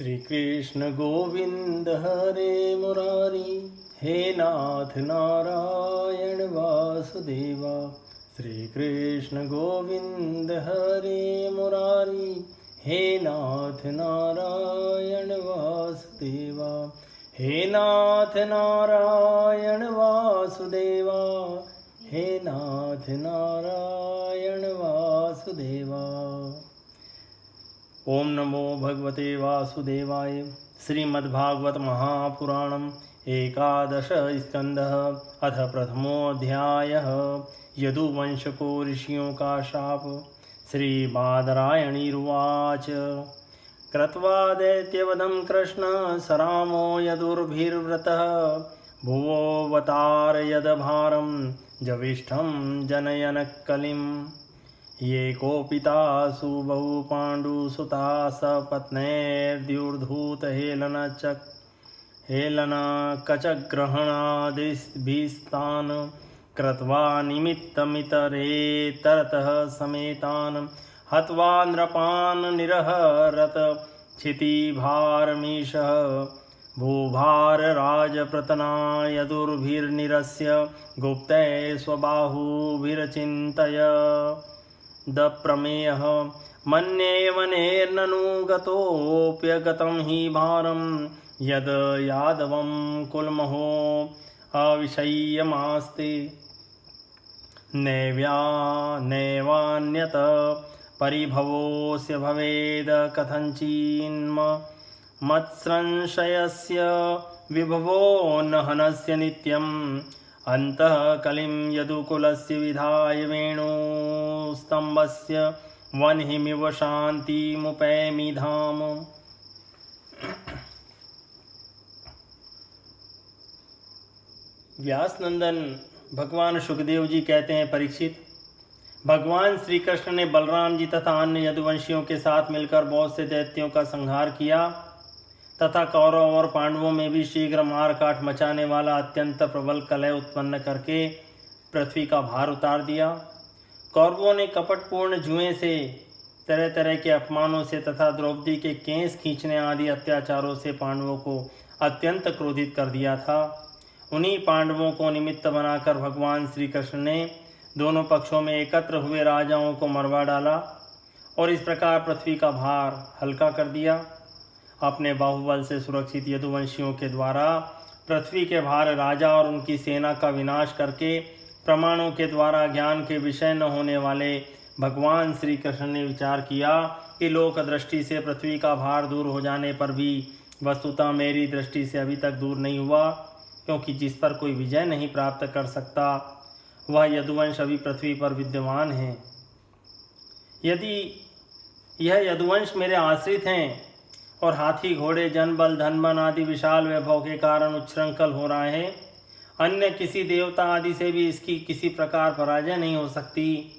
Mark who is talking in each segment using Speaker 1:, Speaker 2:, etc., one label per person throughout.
Speaker 1: श्री कृष्ण गोविंद हरे मुरारी, हे नाथ नारायण वासुदेवा। श्री कृष्ण गोविंद हरे मुरारी, हे नाथ नारायण वासुदेवा। हे नाथ नारायण वासुदेवा, हे नाथ नारायण वासुदेवा। ओम नमो भगवते वासुदेवाय। श्रीमद्भागवत महापुराणम एकादश स्कंदः अथ प्रथमोऽध्यायः। यदुवंशको ऋषियों का शाप। श्री बादरायणीरुवाच। कृत्वा दैत्यवधं कृष्ण सरामो यदुर्भिर्व्रतः, भुवोऽवतारयदभारं जविष्ठं जनयन कलिम्। ये कोपिता सुबहु पाण्डुसुता सपत्नैर्द्युर्धूत हेलनकचग्रहणादिभिस्तान् कृत्वा निमित्तमितरेतरतः समेतान् हत्वा नृपान् निरहरत क्षितिभारमीशः। भूभारराजप्रतना यदुर्भिर्निरस्य गुप्तैः स्वबाहुभिरचिन्तय दप्रमेयः। मन्येवनेर्ननु गतोऽप्यगतं हि भारं, यद् यादवं कुलमहो अविषय्यमास्ते। नैवान्यत परिभवोऽस्य भवेद् कथञ्चिन्मत्संशयस्य विभवो न हनस्य नित्यम्। अन्तः कलिं यदुकुलस्य विधाय वेणुस्तम्भस्य वह्निमिव शान्तिमुपैमि धाम। व्यास नंदन भगवान सुखदेव जी कहते हैं, परीक्षित, भगवान श्री कृष्ण ने बलराम जी तथा अन्य यदुवंशियों के साथ मिलकर बहुत से दैत्यों का संहार किया तथा कौरव और पांडवों में भी शीघ्र मार काट मचाने वाला अत्यंत प्रबल कलह उत्पन्न करके पृथ्वी का भार उतार दिया। कौरवों ने कपटपूर्ण जुएं से, तरह तरह के अपमानों से तथा द्रौपदी के केस खींचने आदि अत्याचारों से पांडवों को अत्यंत क्रोधित कर दिया था। उन्हीं पांडवों को निमित्त बनाकर भगवान श्री कृष्ण ने दोनों पक्षों में एकत्र हुए राजाओं को मरवा डाला और इस प्रकार पृथ्वी का भार हल्का कर दिया। अपने बाहुबल से सुरक्षित यदुवंशियों के द्वारा पृथ्वी के भार राजा और उनकी सेना का विनाश करके प्रमाणों के द्वारा ज्ञान के विषय न होने वाले भगवान श्री कृष्ण ने विचार किया कि लोक दृष्टि से पृथ्वी का भार दूर हो जाने पर भी वस्तुतः मेरी दृष्टि से अभी तक दूर नहीं हुआ, क्योंकि जिस पर कोई विजय नहीं प्राप्त कर सकता वह यदुवंश अभी पृथ्वी पर विद्यमान है। यदि यह यदुवंश मेरे आश्रित हैं और हाथी घोड़े जनबल धनबन आदि विशाल वैभव के कारण उच्छृंखल हो रहा है, अन्य किसी देवता आदि से भी इसकी किसी प्रकार पराजय नहीं हो सकती।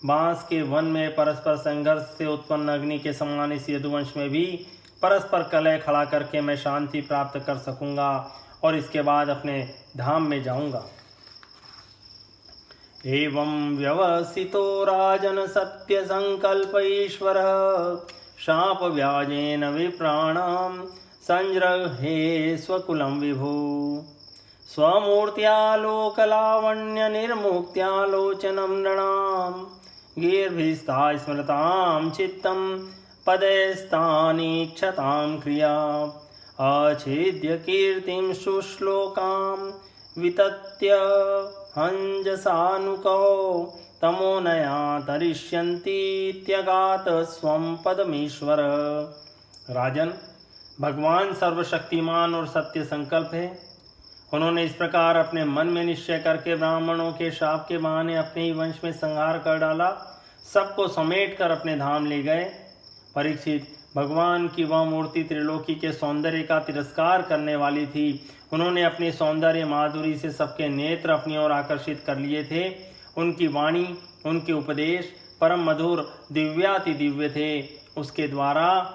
Speaker 1: बांस के वन में परस्पर संघर्ष से उत्पन्न अग्नि के समान इस यदुवंश में भी परस्पर कलह खड़ा करके मैं शांति प्राप्त कर सकूंगा और इसके बाद अपने धाम में जाऊंगा। एवं व्यवसितो राजन सत्य संकल्प ईश्वर, शाप व्याजेन विप्राणां संजृहे स्वकुलं विभो। स्वमूर्त्या लोकलावण्य निर्मुक्त्यालोचनं नृणां, गीर्भिस्ता स्मृतां चित्तं पदैस्तानीक्षतां क्रिया। अच्छेद्य कीर्तिं शुश्लोकां वितत्य हंजसानुकौ, तमोनया तरिष्यन्तीत्यगात स्वं पदमीश्वर। राजन, भगवान सर्वशक्तिमान और सत्य संकल्प है। उन्होंने इस प्रकार अपने मन में निश्चय करके ब्राह्मणों के शाप के बहाने अपने ही वंश में संहार कर डाला, सबको समेट कर अपने धाम ले गए। परीक्षित, भगवान की वह मूर्ति त्रिलोकी के सौंदर्य का तिरस्कार करने वाली थी। उन्होंने अपनी सौंदर्य माधुरी से सबके नेत्र अपनी ओर आकर्षित कर लिए थे। उनकी वाणी, उनके उपदेश परम मधुर दिव्याति दिव्य थे। उसके द्वारा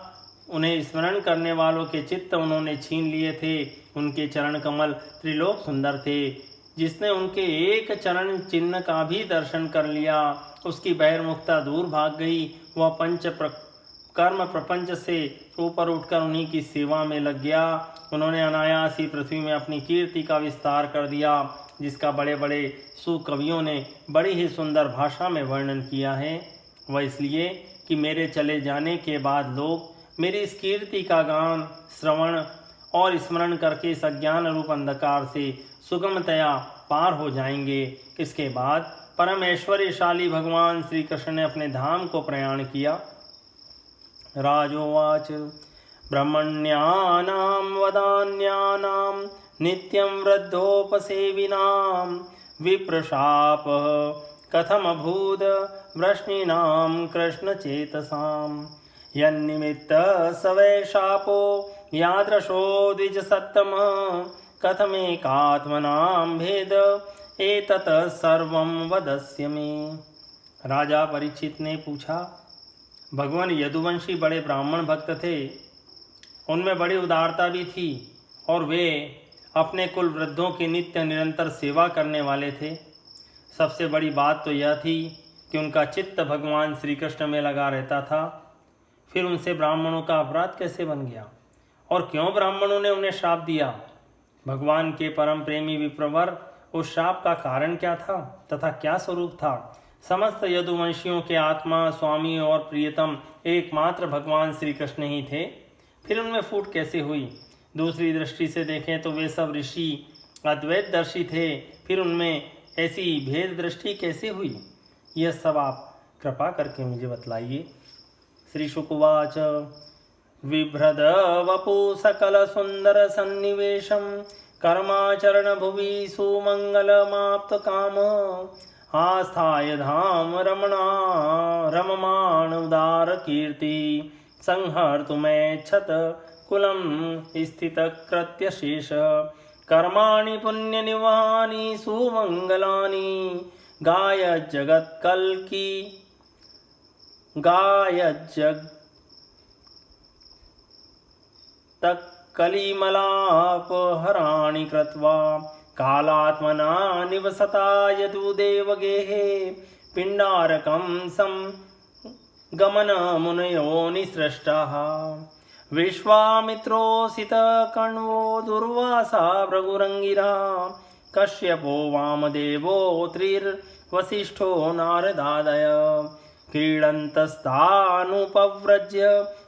Speaker 1: उन्हें स्मरण करने वालों के चित्त उन्होंने छीन लिए थे। उनके चरण कमल त्रिलोक सुंदर थे। जिसने उनके एक चरण चिन्ह का भी दर्शन कर लिया, उसकी बहिर्मुखता दूर भाग गई। वह कर्म प्रपंच से ऊपर उठकर उन्हीं की सेवा में लग गया। उन्होंने अनायास ही पृथ्वी में अपनी कीर्ति का विस्तार कर दिया, जिसका बड़े बड़े सुकवियों ने बड़ी ही सुंदर भाषा में वर्णन किया है। वह इसलिए कि मेरे चले जाने के बाद लोग मेरी इस कीर्ति का गान, श्रवण और स्मरण करके इस अज्ञान रूप अंधकार से सुगमतया पार हो जाएंगे। इसके बाद परम ऐश्वर्यशाली भगवान श्री कृष्ण ने अपने धाम को प्रयाण किया। राजोवाच ब्रह्मण्यानां वदान्यानां नित्यं वृद्धोपसेविनां विप्रशापः कथमभूद वृष्णीनां कृष्णचेतसां यन्निमित्तः स वै शापो यादृशो द्विजसत्तमः कथमेकात्मनां भेद एतत् सर्वं वदस्य मे। राजा परीक्षित ने पूछा, भगवान यदुवंशी बड़े ब्राह्मण भक्त थे, उनमें बड़ी उदारता भी थी और वे अपने कुल वृद्धों की नित्य निरंतर सेवा करने वाले थे। सबसे बड़ी बात तो यह थी कि उनका चित्त भगवान श्री कृष्ण में लगा रहता था। फिर उनसे ब्राह्मणों का अपराध कैसे बन गया और क्यों ब्राह्मणों ने उन्हें श्राप दिया? भगवान के परम प्रेमी विप्रवर, उस शाप का कारण क्या था तथा क्या स्वरूप था? समस्त यदुवंशियों के आत्मा, स्वामी और प्रियतम एकमात्र भगवान श्री कृष्ण ही थे। फिर उनमें फूट कैसे हुई? दूसरी दृष्टि से देखें तो वे सब ऋषि अद्वैतदर्शी थे, फिर उनमें ऐसी भेद दृष्टि कैसे हुई? यह सब आप कृपा करके मुझे बतलाइए। श्री शुकवाच विभ्रद वपु सकल सुंदर सन्निवेशम कर्माचरण भुवि सुमंगलमाप्त काम आस्थाय धाम रममाण उदार कीर्ति संहर्तुमेच्छत कुलम स्थित कृत्य शेष कर्माणि पुण्य निवानि सुमंगलानि गाय जगत कल की गाय जग तक कलिमलापहराणि कृत्वा कालात्मना निवसता यदुदेवगेहे पिंडारकं सं गमन मुनयो निसृष्टाः विश्वामित्रोऽसित कण्वो दुर्वासा भृगुरंगिरा कश्यपो वामदेवो त्रिर्वसिष्ठो नारदादय क्रीडन्तस्तानुपव्रज्य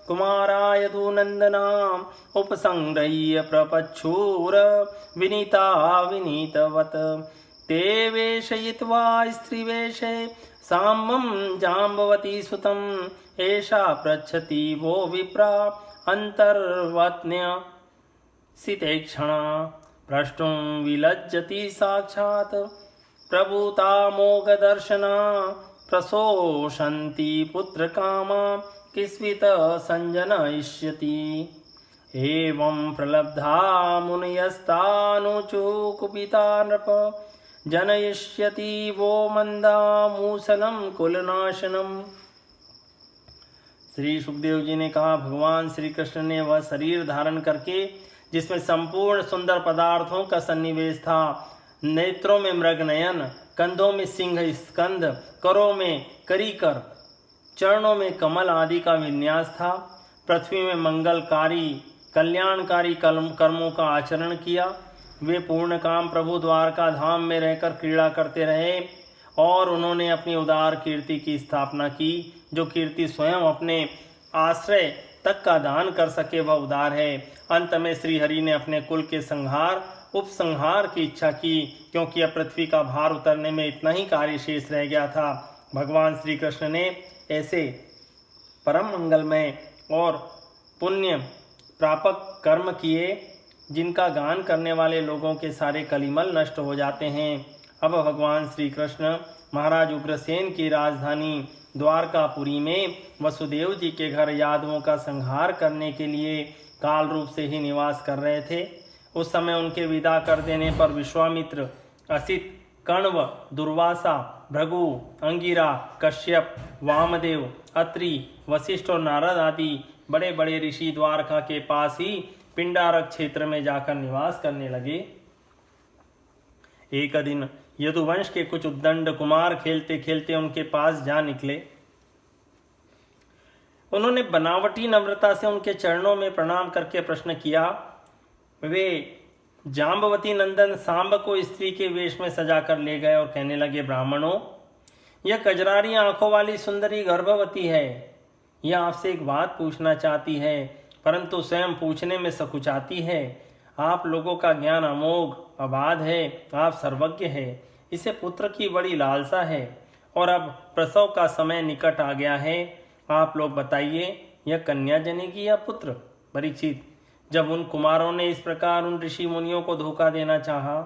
Speaker 1: कुमाराय नंदनाम उपसंग्रह्य प्रपच्छूर विनीता विनीतवत ते वेशयित्वा स्त्रीवेशे साम्बं जाम्बवती सुतम् एषा पृच्छति वो विप्रा अंतर्वत्न्य सितेक्षणा प्रष्टुं विलज्जति साक्षात् प्रभूता मोघदर्शना प्रशोषन्ति पुत्रकामा किस्वित संजनयिष्यति एवं प्रलब्धा मुनयस्तानुचु कुपिता नृप जनयिष्यति वो मंदा मूसलम कुलनाशनम। श्री सुखदेव जी ने कहा, भगवान श्री कृष्ण ने वह शरीर धारण करके जिसमें संपूर्ण सुंदर पदार्थों का सन्निवेश था, नेत्रों में मृगनयन, कंधों में सिंह स्कंद, करों में करीकर, चरणों में कमल आदि का विन्यास था, पृथ्वी में मंगलकारी कल्याणकारी कर्मों का आचरण किया। वे पूर्ण काम प्रभु द्वारका धाम में रहकर क्रीड़ा करते रहे और उन्होंने अपनी उदार कीर्ति की स्थापना की। जो कीर्ति स्वयं अपने आश्रय तक का दान कर सके वह उदार है। अंत में श्री हरि ने अपने कुल के संहार उपसंहार की इच्छा की, क्योंकि अब पृथ्वी का भार उतरने में इतना ही कार्य शेष रह गया था। भगवान श्री कृष्ण ने ऐसे परम मंगलमय और पुण्य प्रापक कर्म किए जिनका गान करने वाले लोगों के सारे कलिमल नष्ट हो जाते हैं। अब भगवान श्री कृष्ण महाराज उग्रसेन की राजधानी द्वारकापुरी में वसुदेव जी के घर यादवों का संहार करने के लिए काल रूप से ही निवास कर रहे थे। उस समय उनके विदा कर देने पर विश्वामित्र, असित, कण्व, दुर्वासा, भृगु, अंगिरा, कश्यप, वामदेव, अत्रि, वशिष्ठ और नारद आदि बड़े बड़े ऋषि द्वारका के पास ही पिंडारक क्षेत्र में जाकर निवास करने लगे। एक दिन यदुवंश के कुछ उद्दंड कुमार खेलते खेलते उनके पास जा निकले। उन्होंने बनावटी नम्रता से उनके चरणों में प्रणाम करके प्रश्न किया। वे जाम्बवती नंदन सांब को स्त्री के वेश में सजा कर ले गए और कहने लगे, ब्राह्मणों, यह कजरारी आंखों वाली सुंदरी गर्भवती है। यह आपसे एक बात पूछना चाहती है, परंतु स्वयं पूछने में सकुचाती है। आप लोगों का ज्ञान अमोघ अबाध है, आप सर्वज्ञ है। इसे पुत्र की बड़ी लालसा है और अब प्रसव का समय निकट आ गया है। आप लोग बताइए, यह कन्या जनेगी या पुत्र? परीक्षित, जब उन कुमारों ने इस प्रकार उन ऋषि मुनियों को धोखा देना चाहा,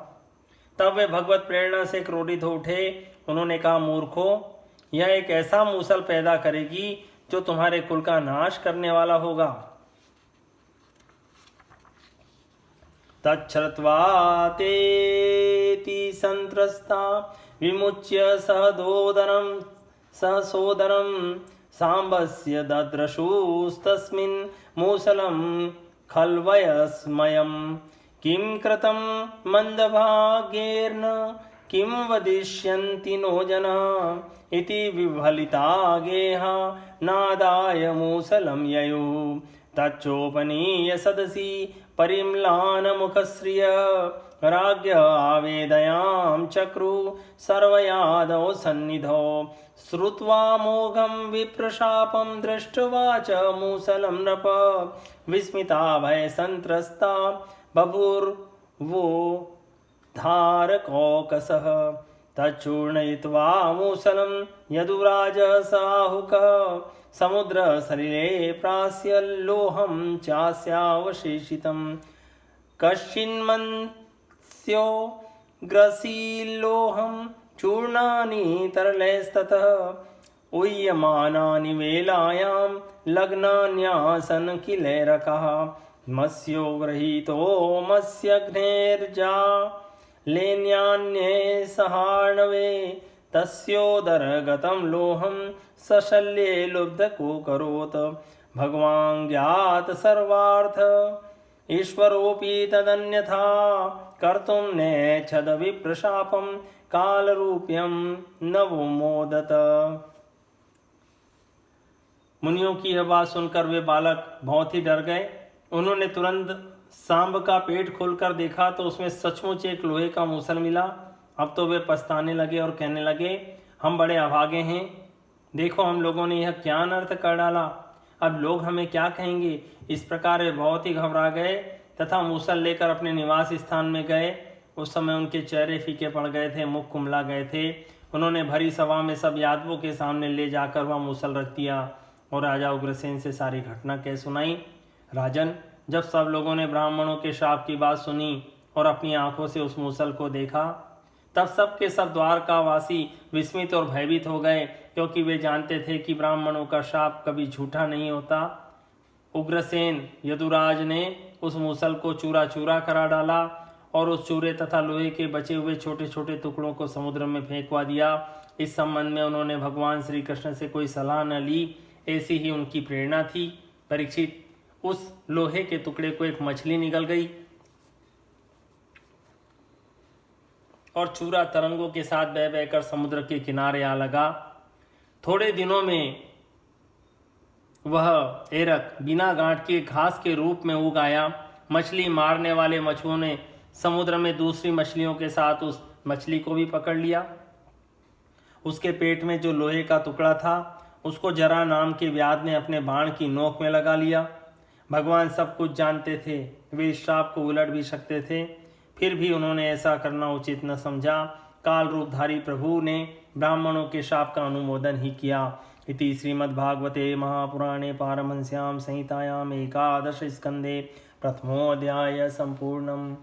Speaker 1: तब वे भगवत प्रेरणा से क्रोधित हो उठे। उन्होंने कहा, मूर्खों, यह एक ऐसा मूसल पैदा करेगी जो तुम्हारे कुल का नाश करने वाला होगा। तच्छ्रुत्वा तेति संत्रस्ता विमुच्य सहसोदरं सांबस्य दद्रशुस्तस्मिन् मूसलं खल्वयस्मयम्। किं कृतं मन्दभाग्येन किं वदिष्यन्ति नो जना इति विह्वलिता गेहा नादाय मूसलं ययुः। तच्चोपनीय सदसि परिम्लानमुखश्रिय राज्ञ आवेदयां चक्रु सर्वयादौ सन्निधौ। श्रुत्वा मोघं विप्रशापं दृष्ट्वा च मूसलं नृप विस्मिता भयसंत्रस्ता बभूर्वो धारकौकसः। तच्चूर्णयित्वा मूसलं यदुराजः साहुकः समुद्रसलिले प्रास्य लोहं चास्यावशेषितं। कश्चिन्मत्स्यो ग्रसील्लोहं चूर्णानि तरलैस्ततः उय्यमानानि वेलायां लग्नान्यासन् किलेरकः। मत्स्यो गृहीतो मत्स्यघ्नेर्जा लेन्यान्ये सहार्णवे तस्योदरगतं लोहं सशल्ये लुब्धको करोत्। भगवान् ज्ञात सर्वार्थ ईश्वरोऽपि तदन्यथा कर्तुं नेच्छद विप्रशापं कालरूप्यं नवोमोदत। मुनियों की यह बात सुनकर वे बालक बहुत ही डर गए। उन्होंने तुरंत सांब का पेट खोलकर देखा तो उसमें सचमुच एक लोहे का मूसल मिला। अब तो वे पछताने लगे और कहने लगे, हम बड़े अभागे हैं। देखो, हम लोगों ने यह क्या अनर्थ कर डाला। अब लोग हमें क्या कहेंगे। इस प्रकार वे बहुत ही घबरा गए तथा मूसल लेकर अपने निवास स्थान में गए। उस समय उनके चेहरे फीके पड़ गए थे, मुख कुमला गए थे। उन्होंने भरी सभा में सब यादवों के सामने ले जाकर वह मूसल रख दिया और राजा उग्रसेन से सारी घटना कह सुनाई। राजन, जब सब लोगों ने ब्राह्मणों के शाप की बात सुनी और अपनी आंखों से उस मूसल को देखा, तब सब के सब द्वारकावासी विस्मित और भयभीत हो गए, क्योंकि वे जानते थे कि ब्राह्मणों का शाप कभी झूठा नहीं होता। उग्रसेन यदुराज ने उस मूसल को चूरा चूरा करा डाला और उस चूरे तथा लोहे के बचे हुए छोटे छोटे टुकड़ों को समुद्र में फेंकवा दिया। इस संबंध में उन्होंने भगवान श्री कृष्ण से कोई सलाह न ली, ऐसी ही उनकी प्रेरणा थी। परीक्षित, उस लोहे के टुकड़े को एक मछली निगल गई और चूरा तरंगों के साथ बह बहकर समुद्र के किनारे आ लगा। थोड़े दिनों में वह एरक बिना गांठ के घास के रूप में उग आया। मछली मारने वाले मछुओं ने समुद्र में दूसरी मछलियों के साथ उस मछली को भी पकड़ लिया। उसके पेट में जो लोहे का टुकड़ा था, उसको जरा नाम के व्याध ने अपने बाण की नोक में लगा लिया। भगवान सब कुछ जानते थे, वे इस श्राप को उलट भी सकते थे, फिर भी उन्होंने ऐसा करना उचित न समझा। काल रूपधारी प्रभु ने ब्राह्मणों के शाप का अनुमोदन ही किया। इति श्रीमद्भागवते महापुराणे पारमहंस्यां संहितायां एकादश स्कंदे प्रथमोऽध्याय संपूर्णम्।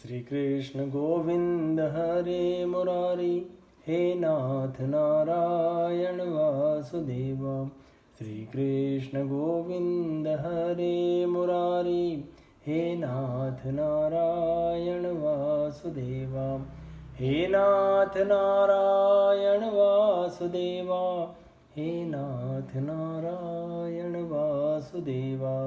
Speaker 1: श्री कृष्ण गोविंद हरे मुरारी, हे नाथ नारायण वासुदेवा। श्री कृष्ण गोविंद हरे मुरारी, हे नाथ नारायण वासुदेवा। हे नाथ नारायण वासुदेवा, हे नाथ नारायण वासुदेवा।